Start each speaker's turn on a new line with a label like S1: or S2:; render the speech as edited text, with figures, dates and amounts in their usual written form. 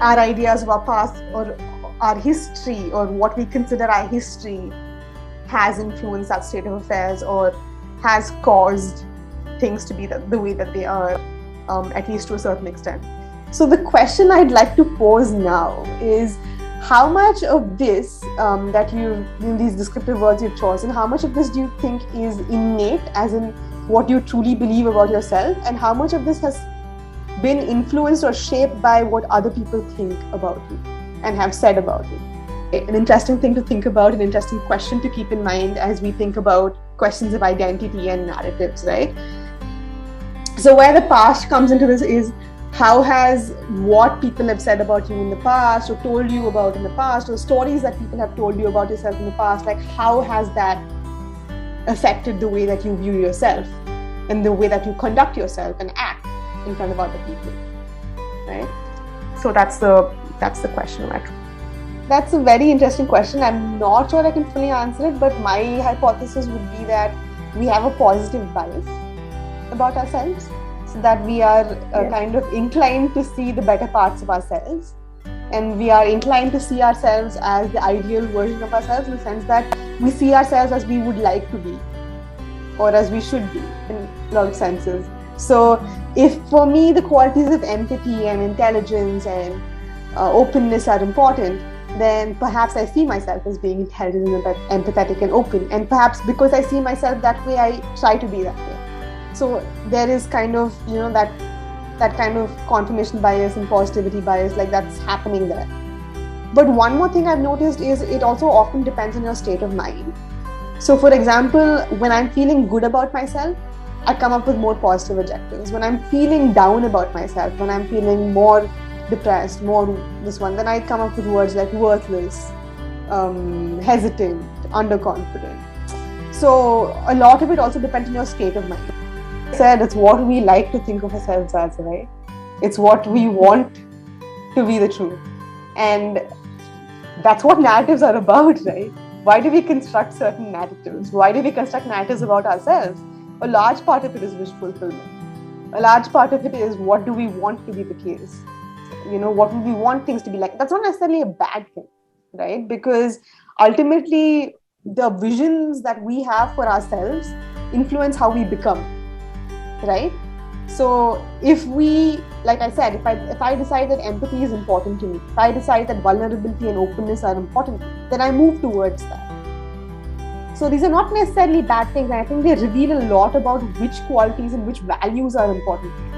S1: our ideas of our past or our history, or what we consider our history, has influenced that state of affairs, or has caused things to be the way that they are, at least to a certain extent. So the question I'd like to pose now is, how much of this that these descriptive words you've chosen, how much of this do you think is innate, as in what you truly believe about yourself, and how much of this has been influenced or shaped by what other people think about you and have said about you? An interesting thing to think about, an interesting question to keep in mind as we think about questions of identity and narratives, right? So where the past comes into this is, how has what people have said about you in the past, or told you about in the past, or stories that people have told you about yourself in the past, like how has that affected the way that you view yourself and the way that you conduct yourself and act in front of other people, right? So that's the question, right? That's a very interesting question. I'm not sure I can fully answer it, but my hypothesis would be that we have a positive bias about ourselves, so that we are kind of inclined to see the better parts of ourselves, and we are inclined to see ourselves as the ideal version of ourselves, in the sense that we see ourselves as we would like to be, or as we should be, in a lot of senses. So if for me the qualities of empathy and intelligence and openness are important, then perhaps I see myself as being intelligent and empathetic and open, and perhaps because I see myself that way, I try to be that way. So there is kind of, that kind of confirmation bias and positivity bias, like that's happening there. But one more thing I've noticed is, it also often depends on your state of mind. So for example, when I'm feeling good about myself, I come up with more positive adjectives. When I'm feeling down about myself, when I'm feeling more depressed, more this one, then I come up with words like worthless, hesitant, underconfident. So a lot of it also depends on your state of mind. Said it's what we like to think of ourselves as, right? It's what we want to be the truth, and that's what narratives are about, right? Why do we construct certain narratives? Why do we construct narratives about ourselves? A large part of it is wish fulfillment. A large part of it is, what do we want to be the case? What do we want things to be like? That's not necessarily a bad thing, right? Because ultimately, the visions that we have for ourselves influence how we become, right? So if we, like I said, if I decide that empathy is important to me, if I decide that vulnerability and openness are important to me, then I move towards that. So these are not necessarily bad things, and I think they reveal a lot about which qualities and which values are important to you.